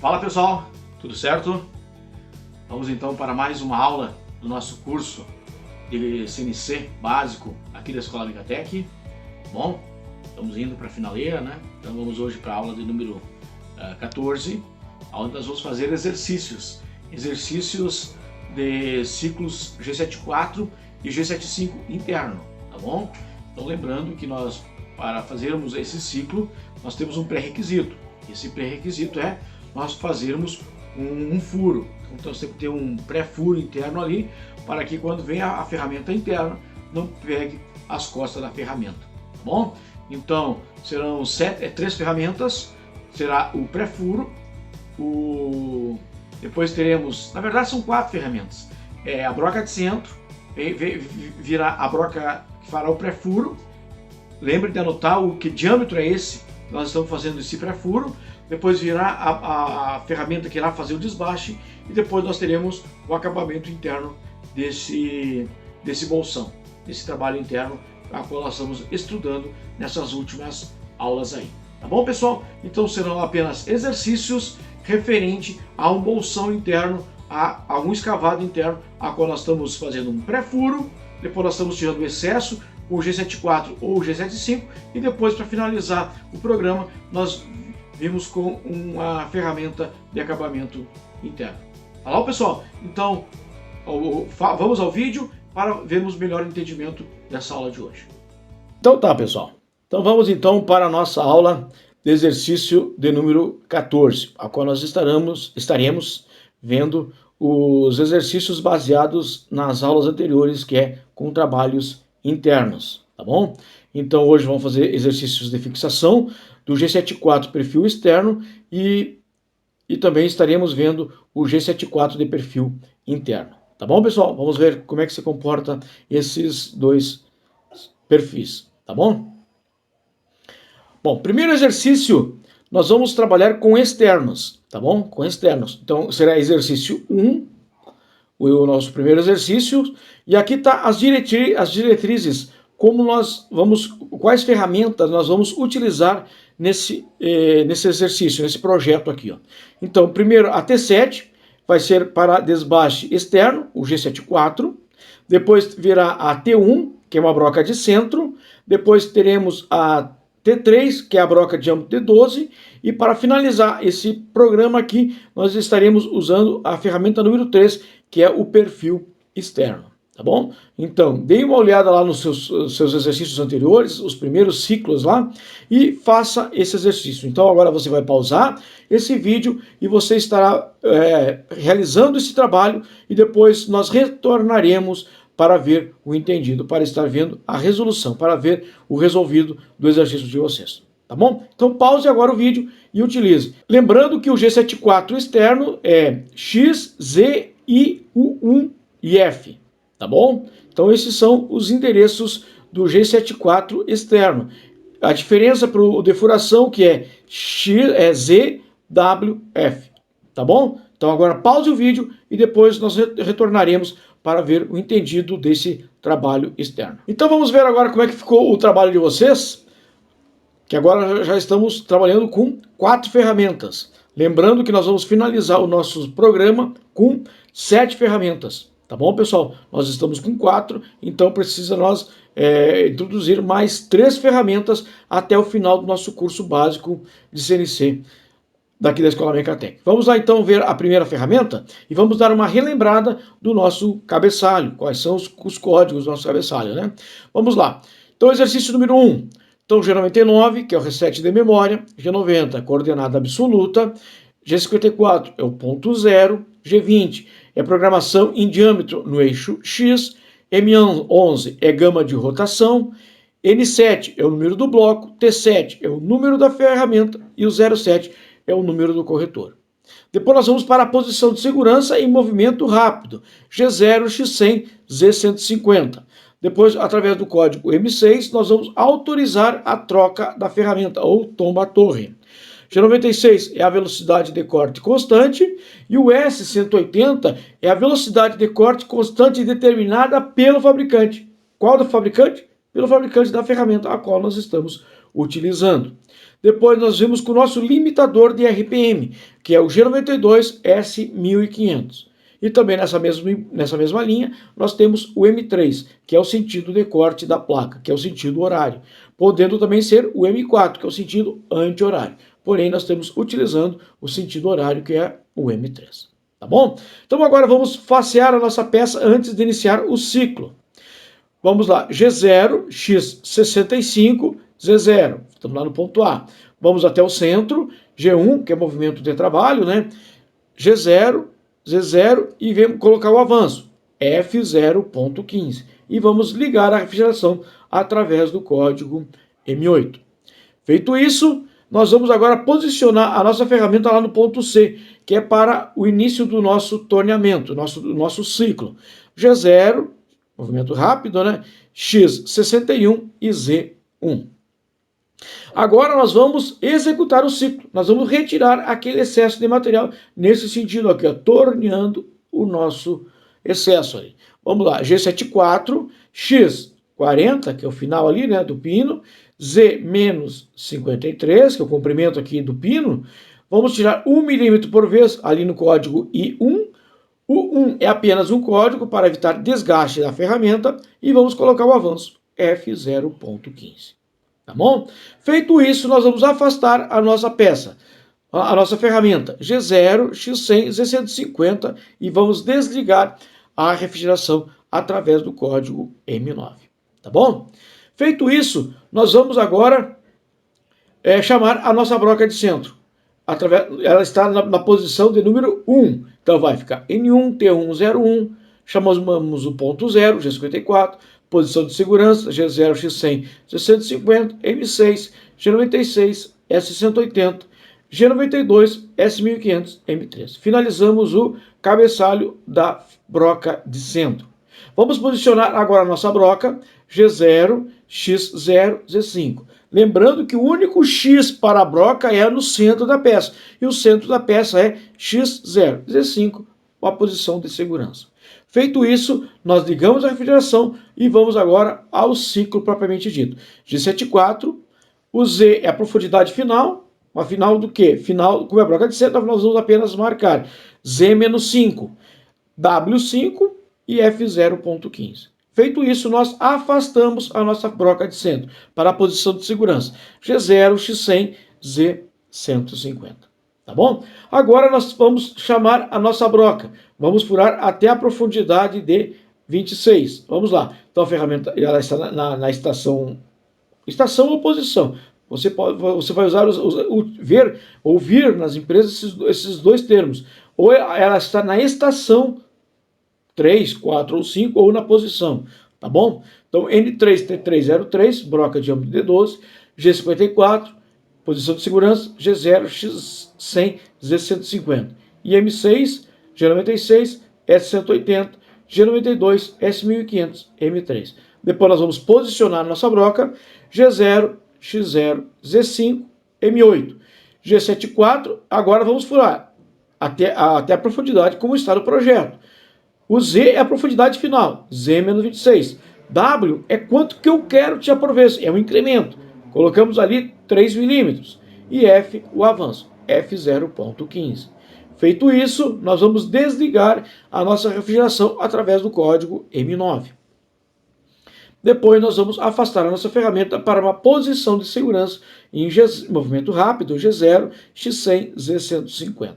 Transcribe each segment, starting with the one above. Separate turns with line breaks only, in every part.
Fala pessoal, tudo certo? Vamos então para mais uma aula do nosso curso de CNC básico aqui da Escola Mecatec. Bom, estamos indo para a finaleira, né? Então vamos hoje para a aula de número 14, onde nós vamos fazer exercícios de ciclos G74 e G75 interno, tá bom? Então lembrando que nós, para fazermos esse ciclo, nós temos um pré-requisito. Esse pré-requisito é nós fazermos um furo. Então você tem que ter um pré-furo interno ali, para que quando vem a ferramenta interna, não pegue as costas da ferramenta, tá bom? Então serão 3 ferramentas, será o pré-furo, depois teremos, na verdade são 4 ferramentas, a broca de centro, virá a broca que fará o pré-furo. Lembre de anotar que diâmetro é esse, nós estamos fazendo esse pré-furo. Depois virá a ferramenta que irá fazer o desbaste e depois nós teremos o acabamento interno desse bolsão, desse trabalho interno, a qual nós estamos estudando nessas últimas aulas aí. Tá bom, pessoal? Então serão apenas exercícios referente a um bolsão interno, a um escavado interno, a qual nós estamos fazendo um pré-furo, depois nós estamos tirando o excesso com o G74 ou o G75 e depois, para finalizar o programa, nós vimos com uma ferramenta de acabamento interno. Tá lá, pessoal? Então, vamos ao vídeo para vermos melhor o entendimento dessa aula de hoje. Então tá, pessoal. Então vamos então para a nossa aula de exercício de número 14, a qual nós estaremos vendo os exercícios baseados nas aulas anteriores, que é com trabalhos internos, tá bom? Então hoje vamos fazer exercícios de fixação do G74 perfil externo e também estaremos vendo o G74 de perfil interno. Tá bom, pessoal? Vamos ver como é que se comporta esses dois perfis, tá bom? Bom, primeiro exercício, nós vamos trabalhar com externos, tá bom? Com externos. Então será exercício 1, o nosso primeiro exercício, e aqui tá as diretrizes, quais ferramentas nós vamos utilizar nesse exercício, nesse projeto aqui, ó. Então, primeiro a T7 vai ser para desbaste externo, o G74, depois virá a T1, que é uma broca de centro, depois teremos a T3, que é a broca de diâmetro de 12, e para finalizar esse programa aqui, nós estaremos usando a ferramenta número 3, que é o perfil externo. Tá bom? Então, dê uma olhada lá nos seus exercícios anteriores, os primeiros ciclos lá, e faça esse exercício. Então, agora você vai pausar esse vídeo e você estará realizando esse trabalho e depois nós retornaremos para ver o entendido, para estar vendo a resolução, para ver o resolvido do exercício de vocês. Tá bom? Então, pause agora o vídeo e utilize. Lembrando que o G74 externo é X, Z, I, U1 e F. Tá bom? Então esses são os endereços do G74 externo. A diferença para o de furação, que é ZWF. Tá bom? Então agora pause o vídeo e depois nós retornaremos para ver o entendido desse trabalho externo. Então vamos ver agora como é que ficou o trabalho de vocês, que agora já estamos trabalhando com 4 ferramentas. Lembrando que nós vamos finalizar o nosso programa com 7 ferramentas. Tá bom, pessoal? Nós estamos com 4, então precisa nós introduzir mais 3 ferramentas até o final do nosso curso básico de CNC daqui da Escola Mecatec. Vamos lá então ver a primeira ferramenta e vamos dar uma relembrada do nosso cabeçalho. Quais são os códigos do nosso cabeçalho, né? Vamos lá. Então, exercício número 1. Então, G99, que é o reset de memória, G90, coordenada absoluta, G54 é o ponto zero, G20 é programação em diâmetro no eixo X, M11 é gama de rotação, N7 é o número do bloco, T7 é o número da ferramenta e o 07 é o número do corretor. Depois nós vamos para a posição de segurança em movimento rápido, G0, X100, Z150. Depois, através do código M6, nós vamos autorizar a troca da ferramenta ou tomba-torre. G96 é a velocidade de corte constante e o S180 é a velocidade de corte constante determinada pelo fabricante. Qual do fabricante? Pelo fabricante da ferramenta a qual nós estamos utilizando. Depois nós vimos com o nosso limitador de RPM, que é o G92S1500. E também nessa mesma linha, nós temos o M3, que é o sentido de corte da placa, que é o sentido horário. Podendo também ser o M4, que é o sentido anti-horário. Porém, nós estamos utilizando o sentido horário, que é o M3. Tá bom? Então agora vamos facear a nossa peça antes de iniciar o ciclo. Vamos lá, G0, X65, Z0. Estamos lá no ponto A. Vamos até o centro, G1, que é movimento de trabalho, né? G0, Z0 e vamos colocar o avanço, F0.15. E vamos ligar a refrigeração através do código M8. Feito isso, nós vamos agora posicionar a nossa ferramenta lá no ponto C, que é para o início do nosso torneamento, nosso ciclo. G0, movimento rápido, né? X61 e Z1. Agora nós vamos executar o ciclo. Nós vamos retirar aquele excesso de material nesse sentido aqui, ó, torneando o nosso excesso aí. Vamos lá, G74, X40, que é o final ali, né, do pino, Z-53, que é o comprimento aqui do pino. Vamos tirar 1 milímetro por vez ali no código I1. O 1 é apenas um código para evitar desgaste da ferramenta e vamos colocar o avanço F0.15. Tá bom? Feito isso, nós vamos afastar a nossa peça, a nossa ferramenta G0, X100, Z150 e vamos desligar a refrigeração através do código M9. Tá bom? Feito isso, nós vamos agora chamar a nossa broca de centro. Ela está na posição de número 1. Então vai ficar N1, T101, chamamos o ponto 0, G54, posição de segurança, G0, X100, G150, M6, G96, S180, G92, S1500, M3. Finalizamos o cabeçalho da broca de centro. Vamos posicionar agora a nossa broca G0, X0, Z5. Lembrando que o único X para a broca é no centro da peça. E o centro da peça é X0, Z5, a posição de segurança. Feito isso, nós ligamos a refrigeração e vamos agora ao ciclo propriamente dito. G74, o Z é a profundidade final. A final do quê? Final, como é a broca de centro, nós vamos apenas marcar Z-5, W5 e F0.15. Feito isso, nós afastamos a nossa broca de centro para a posição de segurança. G0, X100, Z150. Tá bom? Agora nós vamos chamar a nossa broca. Vamos furar até a profundidade de 26. Vamos lá. Então a ferramenta ela está na estação ou posição. Você vai usar ouvir nas empresas esses dois termos. Ou ela está na estação 3, 4 ou 5, ou na posição, tá bom? Então, N3T303, broca de âmbito de 12, G54, posição de segurança, G0, X100, Z150. E M6, G96, S180, G92, S1500, M3. Depois nós vamos posicionar nossa broca, G0, X0, Z5, M8. G74, agora vamos furar até a profundidade como está no projeto. O Z é a profundidade final, Z-26. W é quanto que eu quero tirar por vez, é um incremento. Colocamos ali 3 milímetros. E F, o avanço, F0.15. Feito isso, nós vamos desligar a nossa refrigeração através do código M9. Depois nós vamos afastar a nossa ferramenta para uma posição de segurança em movimento rápido, G0, X100, Z150.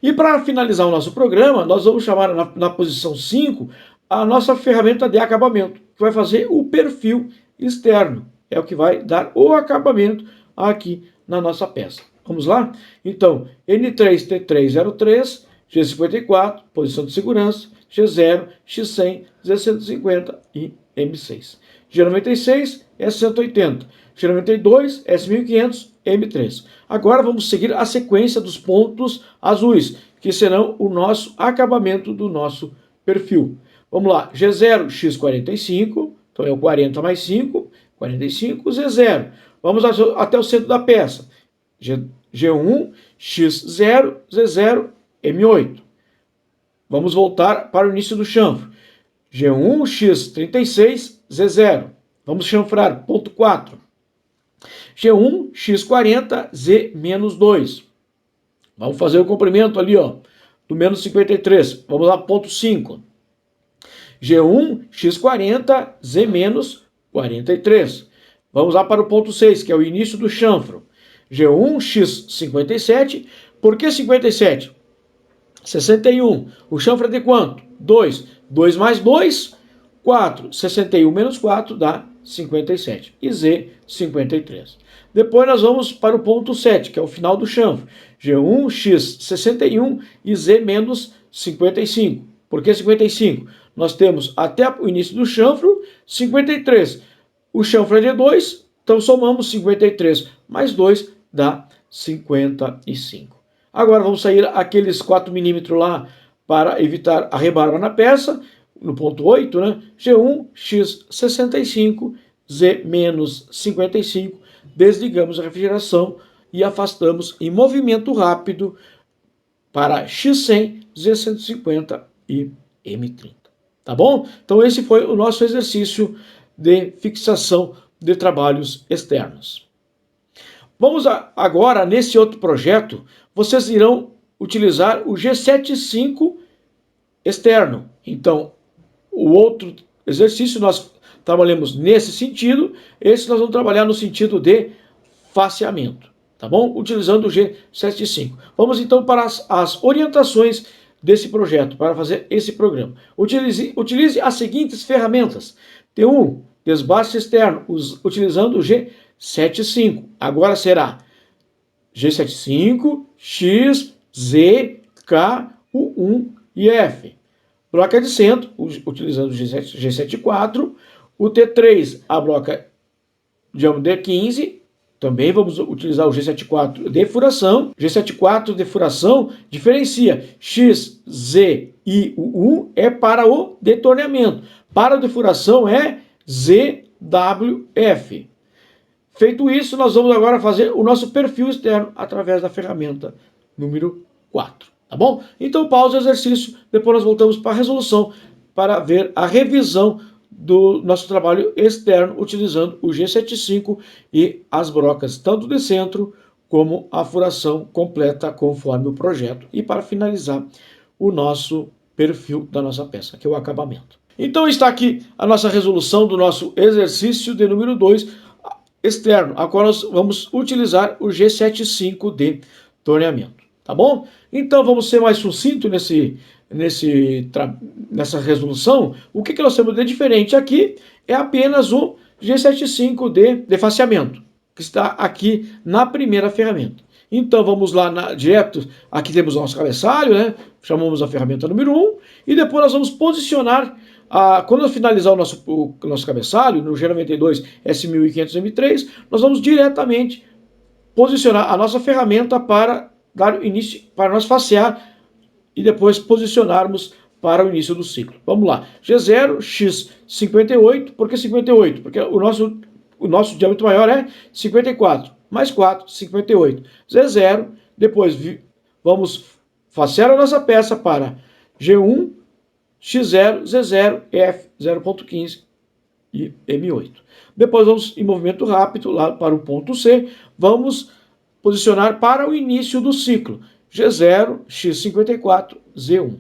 E para finalizar o nosso programa, nós vamos chamar na posição 5 a nossa ferramenta de acabamento, que vai fazer o perfil externo. É o que vai dar o acabamento aqui na nossa peça. Vamos lá? Então, N3T303, G54, posição de segurança, G0, X100, Z150 e M6. G96, S180. G92, S1500, M3. Agora vamos seguir a sequência dos pontos azuis, que serão o nosso acabamento do nosso perfil. Vamos lá, G0, X45, então é o 40 mais 5, 45, Z0. Vamos até o centro da peça. G1, X0, Z0, M8. Vamos voltar para o início do chanfro. G1, X36, Z0. Vamos chanfrar, ponto 4. G1, x40, z menos 2. Vamos fazer o comprimento ali, ó, do menos 53. Vamos lá, ponto 5. G1, x40, z menos 43. Vamos lá para o ponto 6, que é o início do chanfro. G1, x57. Por que 57? 61. O chanfro é de quanto? 2. 2 mais 2, 4. 61 menos 4 dá 57. E Z, 53. Depois nós vamos para o ponto 7, que é o final do chanfro. G1, x, 61 e Z menos 55. Por que 55? Nós temos até o início do chanfro 53. O chanfro é de 2, então somamos 53 mais 2 dá 55. Agora vamos sair aqueles 4 milímetros lá para evitar a rebarba na peça. No ponto 8, né? G1, x 65, Z menos 55. Desligamos a refrigeração e afastamos em movimento rápido para X100, Z150 e M30. Tá bom? Então esse foi o nosso exercício de fixação de trabalhos externos. Vamos agora, nesse outro projeto, vocês irão utilizar o G75 externo. Então, o outro exercício nós trabalhamos nesse sentido, esse nós vamos trabalhar no sentido de faceamento, tá bom? Utilizando o G75. Vamos então para as orientações desse projeto, para fazer esse programa. Utilize as seguintes ferramentas. T1, desbaste externo, utilizando o G75. Agora será G75, X, Z, K, U1 e F. Broca de centro, utilizando o G74. O T3, a broca diâmetro de 15. Também vamos utilizar o G74 de furação. G74 de furação diferencia X, Z e U1 é para o detorneamento. Para a defuração é ZWF. Feito isso, nós vamos agora fazer o nosso perfil externo através da ferramenta número 4. Tá bom? Então pausa o exercício, depois nós voltamos para a resolução para ver a revisão do nosso trabalho externo utilizando o G75 e as brocas, tanto de centro como a furação completa conforme o projeto. E para finalizar, o nosso perfil da nossa peça, que é o acabamento. Então está aqui a nossa resolução do nosso exercício de número 2 externo, a qual nós vamos utilizar o G75 de torneamento. Tá bom? Então vamos ser mais sucinto nessa resolução. O que nós temos de diferente aqui é apenas o G75 de faceamento, que está aqui na primeira ferramenta. Então vamos lá direto, aqui temos o nosso cabeçalho, né? Chamamos a ferramenta número 1 e depois nós vamos posicionar, quando finalizar o nosso cabeçalho, no G92 S1500 M3, nós vamos diretamente posicionar a nossa ferramenta para dar início, para nós facear e depois posicionarmos para o início do ciclo. Vamos lá, G0, X58, por que 58? Porque o nosso diâmetro maior é 54, mais 4, 58. Z0, depois vamos facear a nossa peça para G1, X0, Z0, F 0.15 e M8. Depois vamos em movimento rápido lá para o ponto C, vamos posicionar para o início do ciclo, G0, X54, Z1.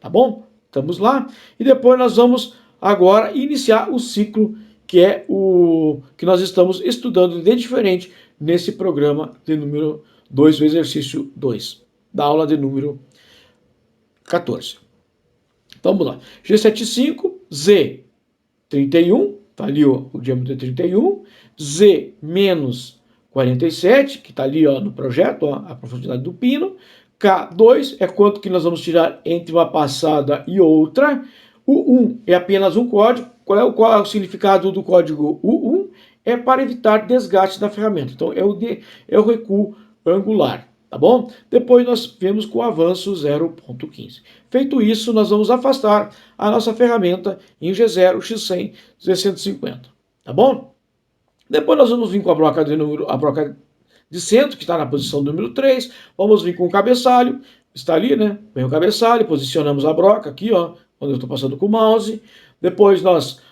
Tá bom? Estamos lá. E depois nós vamos agora iniciar o ciclo, que é o que nós estamos estudando de diferente nesse programa de número 2, o exercício 2, da aula de número 14. Então, vamos lá. G75, Z31, está ali ó, o diâmetro é 31, Z menos 47, que está ali ó, no projeto, ó, a profundidade do pino. K2 é quanto que nós vamos tirar entre uma passada e outra. O 1 é apenas um código. Qual é o significado do código U1? É para evitar desgaste da ferramenta. Então, é o recuo angular, tá bom? Depois nós vemos com o avanço 0.15. Feito isso, nós vamos afastar a nossa ferramenta em G0, X100, Z150, tá bom? Depois nós vamos vir com a broca de centro, que está na posição número 3. Vamos vir com o cabeçalho, está ali, né? Vem o cabeçalho, posicionamos a broca aqui, ó, quando eu estou passando com o mouse. Depois nós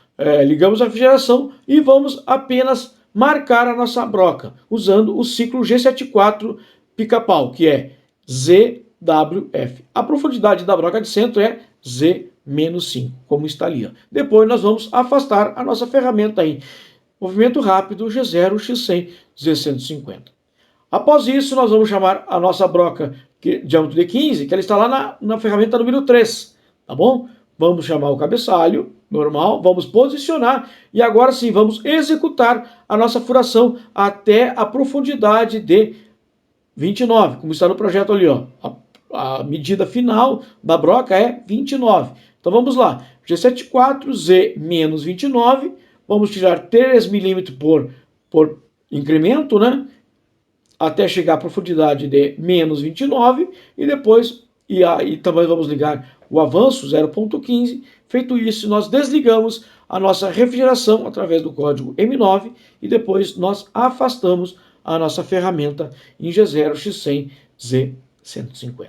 ligamos a refrigeração e vamos apenas
marcar a nossa broca, usando o ciclo G74 pica-pau, que é ZWF. A profundidade da broca de centro é Z-5, como está ali. Ó. Depois nós vamos afastar a nossa ferramenta aí. Movimento rápido G0, X100, Z150. Após isso, nós vamos chamar a nossa broca de diâmetro de 15, que ela está lá na ferramenta número 3, tá bom? Vamos chamar o cabeçalho, normal, vamos posicionar e agora sim vamos executar a nossa furação até a profundidade de 29, como está no projeto ali, ó. A medida final da broca é 29. Então vamos lá, G74, Z menos 29, vamos tirar 3 milímetros por incremento, né? Até chegar à profundidade de menos 29 e depois, e aí também vamos ligar o avanço 0.15. Feito isso, nós desligamos a nossa refrigeração através do código M9 e depois nós afastamos a nossa ferramenta em G0, X100, Z150.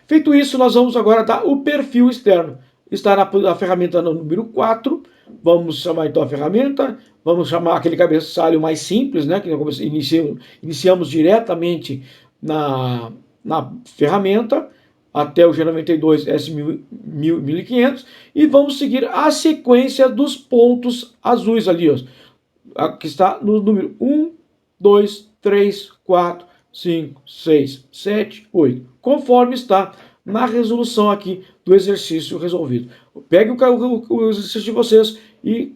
Feito isso, nós vamos agora dar o perfil externo. Está na ferramenta número 4. Vamos chamar então a ferramenta, vamos chamar aquele cabeçalho mais simples, né, que nós iniciamos diretamente na ferramenta, até o G92 S1500, e vamos seguir a sequência dos pontos azuis ali, ó, que está no número 1, 2, 3, 4, 5, 6, 7, 8, conforme está na resolução aqui do exercício resolvido. Pegue o exercício de vocês e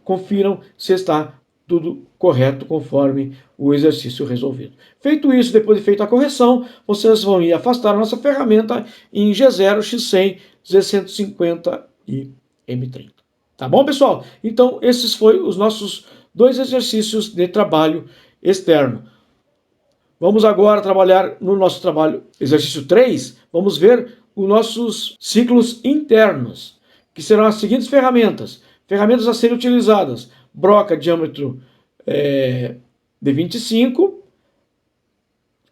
confiram se está tudo correto conforme o exercício resolvido. Feito isso, depois de feita a correção, vocês vão ir afastar a nossa ferramenta em G0, X100, Z150 e M30. Tá bom, pessoal? Então, esses foram os nossos 2 exercícios de trabalho externo. Vamos agora trabalhar no nosso trabalho exercício 3, vamos ver os nossos ciclos internos, que serão as seguintes ferramentas. Ferramentas a serem utilizadas: broca diâmetro de 25,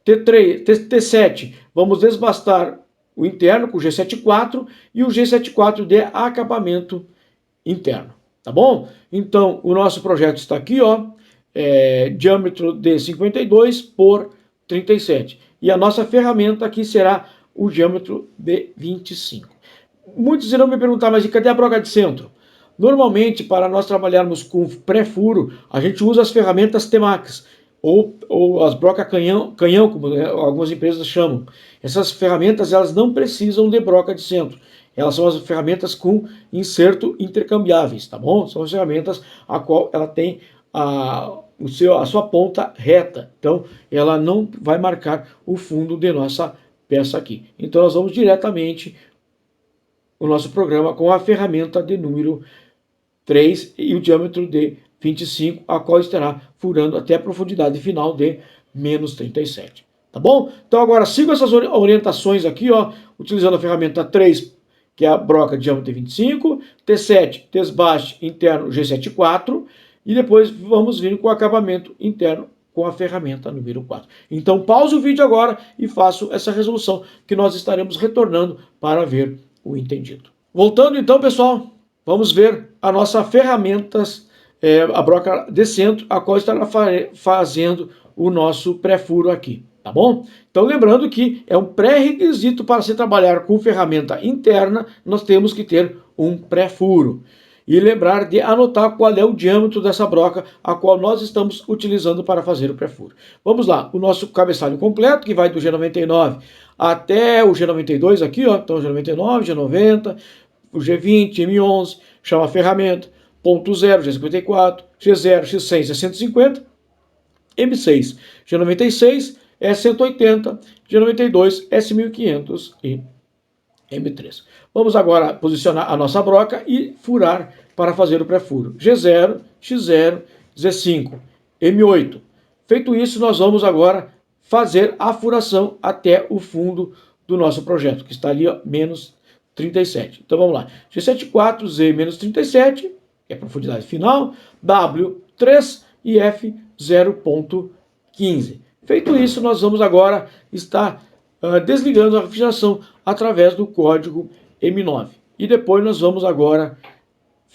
T7, vamos desbastar o interno com o G74 e o G74 de acabamento interno, tá bom? Então, o nosso projeto está aqui, ó, diâmetro de 52 por 37. E a nossa ferramenta aqui será o diâmetro de 25. Muitos irão me perguntar, mas cadê a broca de centro? Normalmente, para nós trabalharmos com pré-furo, a gente usa as ferramentas Temax, ou as brocas canhão, como algumas empresas chamam. Essas ferramentas, elas não precisam de broca de centro. Elas são as ferramentas com inserto intercambiáveis, tá bom? São as ferramentas a qual ela tem a sua ponta reta. Então, ela não vai marcar o fundo de nossa peça aqui. Então, nós vamos diretamente o nosso programa com a ferramenta de número 3 e o diâmetro de 25, a qual estará furando até a profundidade final de menos 37. Tá bom? Então, agora siga essas orientações aqui, ó, utilizando a ferramenta 3, que é a broca de diâmetro de 25, T7, desbaste interno G74, e depois vamos vir com o acabamento interno com a ferramenta número 4. Então pause o vídeo agora e faço essa resolução que nós estaremos retornando para ver o entendido. Voltando então, pessoal, vamos ver a nossa ferramentas, a broca de centro, a qual estará fazendo o nosso pré-furo aqui, tá bom? Então lembrando que é um pré-requisito para se trabalhar com ferramenta interna, nós temos que ter um pré-furo. E lembrar de anotar qual é o diâmetro dessa broca a qual nós estamos utilizando para fazer o pré-furo. Vamos lá, o nosso cabeçalho completo, que vai do G99 até o G92 aqui, ó. Então G99, G90, o G20, M11, chama a ferramenta, ponto 0, G54, G0, X100, G150, M6, G96, S180, G92, S1500 e M3. Vamos agora posicionar a nossa broca e furar para fazer o pré-furo. G0, X0, Z5, M8. Feito isso, nós vamos agora fazer a furação até o fundo do nosso projeto, que está ali, ó, menos 37. Então vamos lá. G74, Z menos 37, que é a profundidade final, W3 e F 0.15. Feito isso, nós vamos agora estar desligando a refrigeração através do código M9. E depois nós vamos agora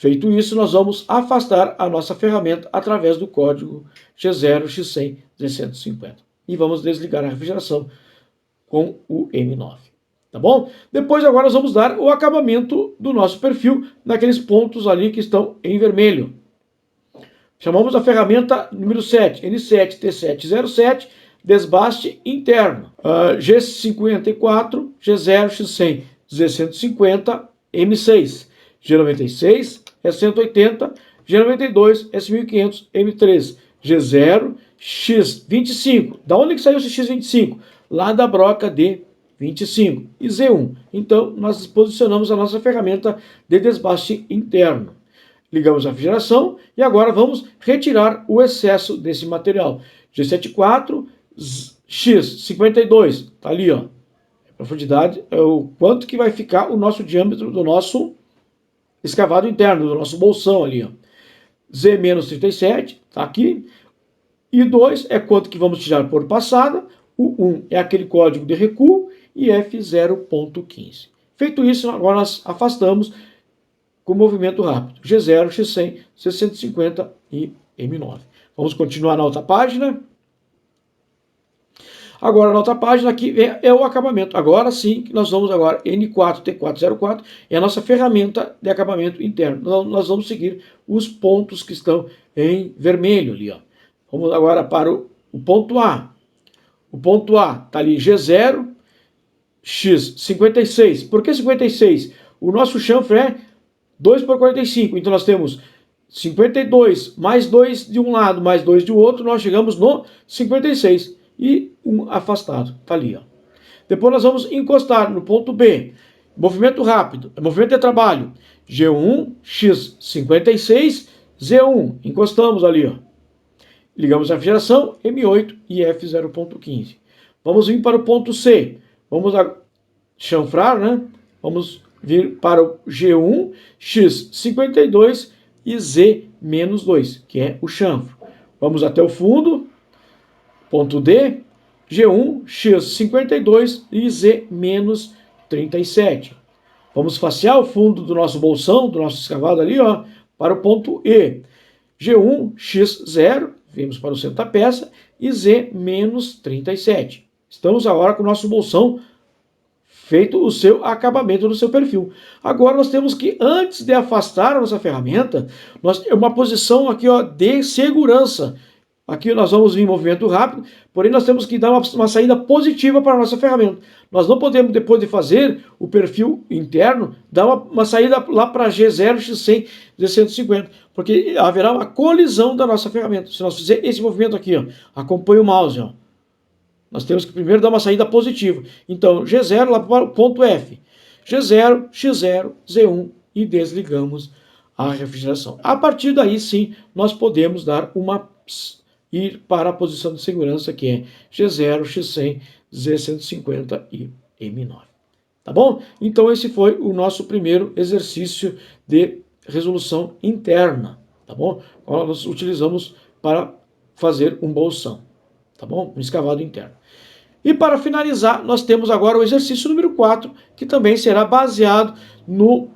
Feito isso, nós vamos afastar a nossa ferramenta através do código G0X100-150. E vamos desligar a refrigeração com o M9. Tá bom? Depois agora nós vamos dar o acabamento do nosso perfil naqueles pontos ali que estão em vermelho. Chamamos a ferramenta número 7, N7T707, desbaste interno. G54, G0X100, 150, M6. G96, S180, G92, S1500, M3. G0, X25. Da onde que saiu esse X25? Lá da broca D25. E Z1. Então, nós posicionamos a nossa ferramenta de desbaste interno. Ligamos a refrigeração e agora vamos retirar o excesso desse material. G74, X52, tá ali, ó. A profundidade é o quanto que vai ficar o nosso diâmetro do nosso escavado interno, do nosso bolsão ali, ó. Z-37, tá aqui. E 2 é quanto que vamos tirar por passada. O 1 é aquele código de recuo e F0.15. Feito isso, agora nós afastamos com movimento rápido. G0, X100, 650 e M9. Vamos continuar na outra página. Agora, na outra página aqui é o acabamento. Agora sim, nós vamos agora, N4T404, é a nossa ferramenta de acabamento interno. Nós vamos seguir os pontos que estão em vermelho ali, ó. Vamos agora para o ponto A. O ponto A está ali, G0, X56. Por que 56? O nosso chanfre é 2 por 45. Então nós temos 52 mais 2 de um lado, mais 2 do outro, nós chegamos no 56. E um afastado, está ali, ó. Depois nós vamos encostar no ponto B. Movimento rápido, movimento de trabalho. G1, X56, Z1. Encostamos ali, ó. Ligamos a refrigeração, M8 e F0.15. Vamos vir para o ponto C. Vamos chanfrar, né? Vamos vir para o G1, X52 e Z-2, que é o chanfro. Vamos até o fundo. Ponto D, G1, X52 e Z-37. Vamos facear o fundo do nosso bolsão, do nosso escavado ali, ó, para o ponto E. G1, X0, vimos para o centro da peça, e Z-37. Estamos agora com o nosso bolsão feito o seu acabamento no seu perfil. Agora nós temos que, antes de afastar a nossa ferramenta, uma posição aqui, ó, de segurança. Aqui nós vamos vir em movimento rápido, porém nós temos que dar uma saída positiva para a nossa ferramenta. Nós não podemos, depois de fazer o perfil interno, dar uma saída lá para G0, X100, Z150, porque haverá uma colisão da nossa ferramenta. Se nós fizermos esse movimento aqui, ó, acompanhe o mouse, ó, nós temos que primeiro dar uma saída positiva. Então, G0 lá para o ponto F. G0, X0, Z1 e desligamos a refrigeração. A partir daí, sim, nós podemos dar ir para a posição de segurança, que é G0, X100, Z150 e M9. Tá bom? Então esse foi o nosso primeiro exercício de resolução interna, tá bom? Nós utilizamos para fazer um bolsão, tá bom? Um escavado interno. E para finalizar, nós temos agora o exercício número 4, que também será baseado no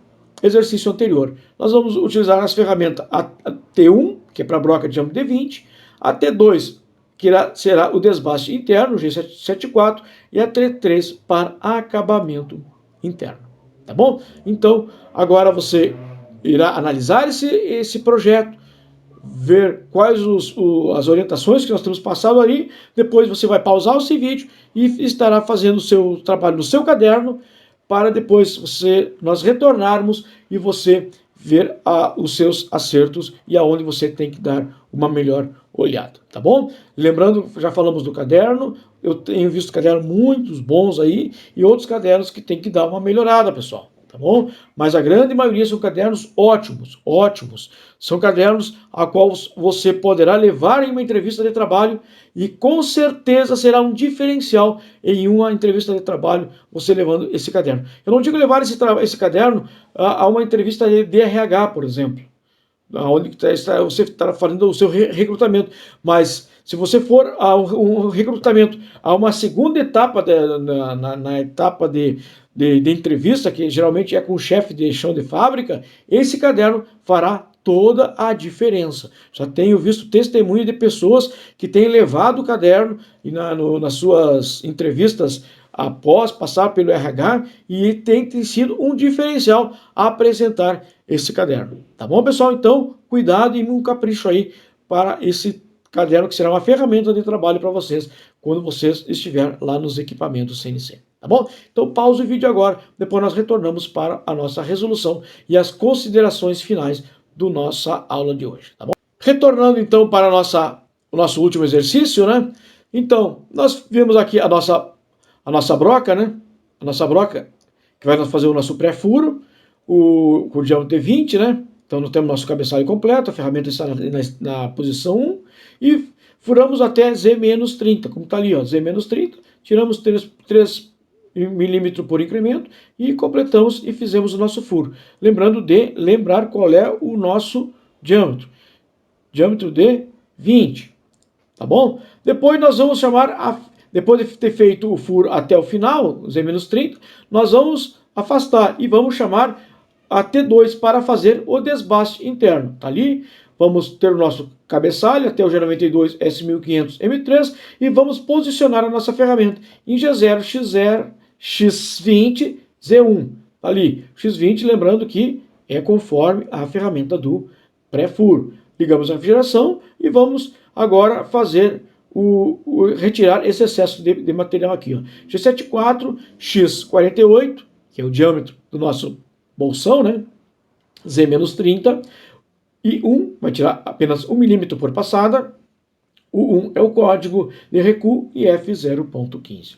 exercício anterior. Nós vamos utilizar as ferramentas a T1, que é para a broca de diâmetro D20, a T2, que será o desbaste interno, G74, e a T3 para acabamento interno. Tá bom? Então, agora você irá analisar esse projeto, ver quais as orientações que nós temos passado ali, depois você vai pausar esse vídeo e estará fazendo o seu trabalho no seu caderno, para depois nós retornarmos e você ver os seus acertos e aonde você tem que dar uma melhor olhada, tá bom? Lembrando, já falamos do caderno, eu tenho visto cadernos muito bons aí e outros cadernos que tem que dar uma melhorada, pessoal, tá bom? Mas a grande maioria são cadernos ótimos, ótimos. São cadernos a qual você poderá levar em uma entrevista de trabalho e com certeza será um diferencial em uma entrevista de trabalho você levando esse caderno. Eu não digo levar esse caderno a uma entrevista de RH, por exemplo, onde você está fazendo o seu recrutamento, mas Se você for a um recrutamento, a uma segunda etapa, na etapa de entrevista, que geralmente é com o chefe de chão de fábrica, esse caderno fará toda a diferença. Já tenho visto testemunho de pessoas que têm levado o caderno nas suas entrevistas após passar pelo RH e tem sido um diferencial apresentar esse caderno. Tá bom, pessoal? Então, cuidado e um capricho aí para esse caderno, que será uma ferramenta de trabalho para vocês quando vocês estiverem lá nos equipamentos CNC. Tá bom? Então, pausa o vídeo agora, depois nós retornamos para a nossa resolução e as considerações finais do nossa aula de hoje, tá bom? Retornando então para o nosso último exercício, né? Então, nós vimos aqui a nossa broca, né? A nossa broca, que vai fazer o nosso pré-furo, com o diâmetro de 20, né? Então, nós temos nosso cabeçalho completo, a ferramenta está na posição 1, e furamos até Z-30, como está ali, ó, Z-30, tiramos 3 milímetros por incremento e completamos e fizemos o nosso furo. Lembrando de lembrar qual é o nosso diâmetro. Diâmetro de 20, tá bom? Depois nós vamos chamar, depois de ter feito o furo até o final, Z-30, nós vamos afastar e vamos chamar a T2 para fazer o desbaste interno. Tá ali? Vamos ter o nosso cabeçalho até o G92 S1500 M3 e vamos posicionar a nossa ferramenta em G0, X0, X20, Z1. Tá ali, X20, lembrando que é conforme a ferramenta do pré-furo. Ligamos a refrigeração e vamos agora fazer retirar esse excesso de material aqui. Ó. G74, X48, que é o diâmetro do nosso bolsão, né? Z-30, e 1, vai tirar apenas 1 milímetro por passada. O 1 é o código de recuo e F0.15.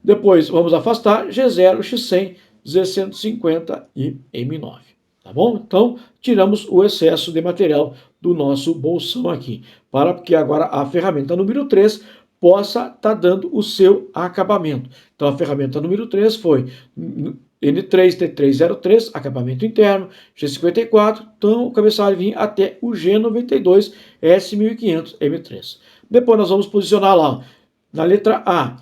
Depois vamos afastar G0, X100, Z150 e M9. Tá bom? Então, tiramos o excesso de material do nosso bolsão aqui, para que agora a ferramenta número 3 possa estar dando o seu acabamento. Então, a ferramenta número 3 foi N3T303, acabamento interno, G54, então o cabeçalho vinha até o G92 S1500 M3. Depois nós vamos posicionar lá, na letra A,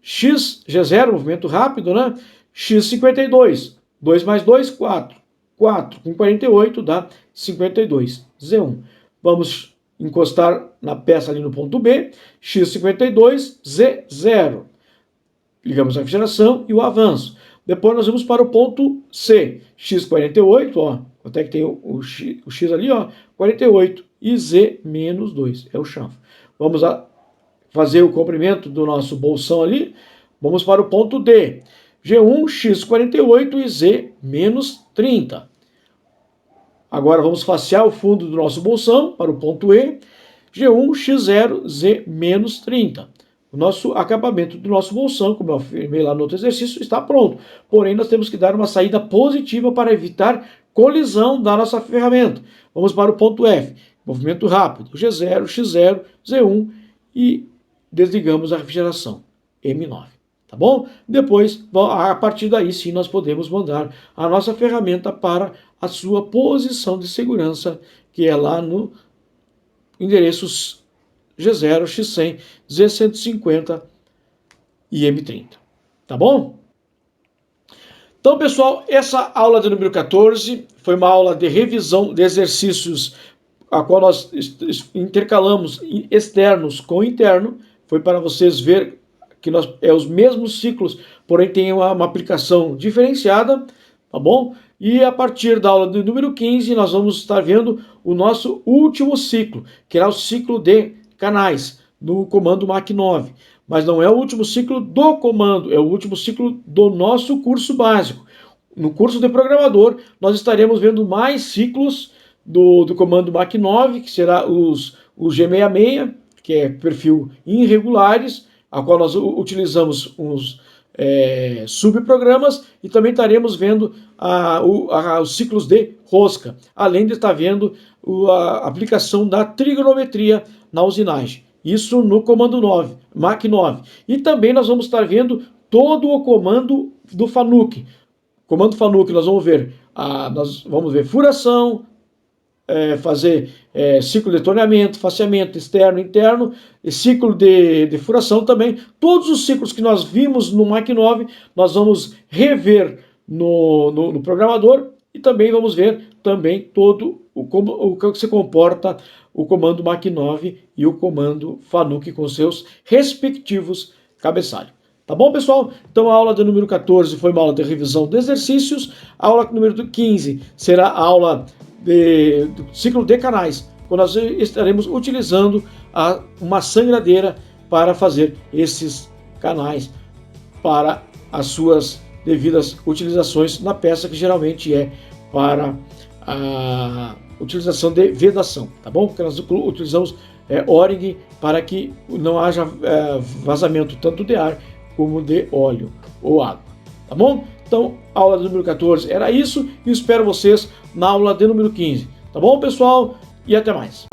G0, movimento rápido, né? X52, 2 mais 2, 4. 4 com 48 dá 52, Z1. Vamos encostar na peça ali no ponto B, X52, Z0. Ligamos a refrigeração e o avanço. Depois nós vamos para o ponto C, X48, ó, até que tem o X ali, ó, 48, e Z-2, é o chanfro. Vamos fazer o comprimento do nosso bolsão ali, vamos para o ponto D, G1, X48 e Z-30. Agora vamos facear o fundo do nosso bolsão para o ponto E, G1, X0, Z-30. O nosso acabamento do nosso bolsão, como eu afirmei lá no outro exercício, está pronto. Porém, nós temos que dar uma saída positiva para evitar colisão da nossa ferramenta. Vamos para o ponto F, movimento rápido, G0, X0, Z1 e desligamos a refrigeração, M9. Tá bom? Depois, a partir daí sim, nós podemos mandar a nossa ferramenta para a sua posição de segurança, que é lá no endereço G0, X100, Z150 e M30. Tá bom? Então, pessoal, essa aula de número 14 foi uma aula de revisão de exercícios, a qual nós intercalamos externos com interno. Foi para vocês ver que os mesmos ciclos, porém tem uma aplicação diferenciada, tá bom? E a partir da aula do número 15, nós vamos estar vendo o nosso último ciclo, que é o ciclo de canais, no comando MAC9. Mas não é o último ciclo do comando, é o último ciclo do nosso curso básico. No curso de programador, nós estaremos vendo mais ciclos do comando MAC9, que será os G66, que é perfil irregulares, a qual nós utilizamos uns subprogramas, e também estaremos vendo os ciclos de rosca, além de estar vendo a aplicação da trigonometria na usinagem. Isso no comando 9, MAC9. E também nós vamos estar vendo todo o comando do FANUC. Comando FANUC nós vamos ver furação, fazer ciclo de torneamento, faceamento externo, interno, e ciclo de furação também. Todos os ciclos que nós vimos no Mach 9, nós vamos rever no programador, e também vamos ver também todo o que se comporta o comando Mach 9 e o comando Fanuc com seus respectivos cabeçalhos. Tá bom, pessoal? Então a aula do número 14 foi uma aula de revisão de exercícios. A aula número 15 será a aula do ciclo de canais, quando nós estaremos utilizando uma sangradeira para fazer esses canais para as suas devidas utilizações na peça, que geralmente é para a utilização de vedação, tá bom? Porque nós utilizamos O-ring para que não haja vazamento tanto de ar como de óleo ou água, tá bom? Então, a aula do número 14 era isso, e espero vocês na aula de número 15, tá bom, pessoal? E até mais!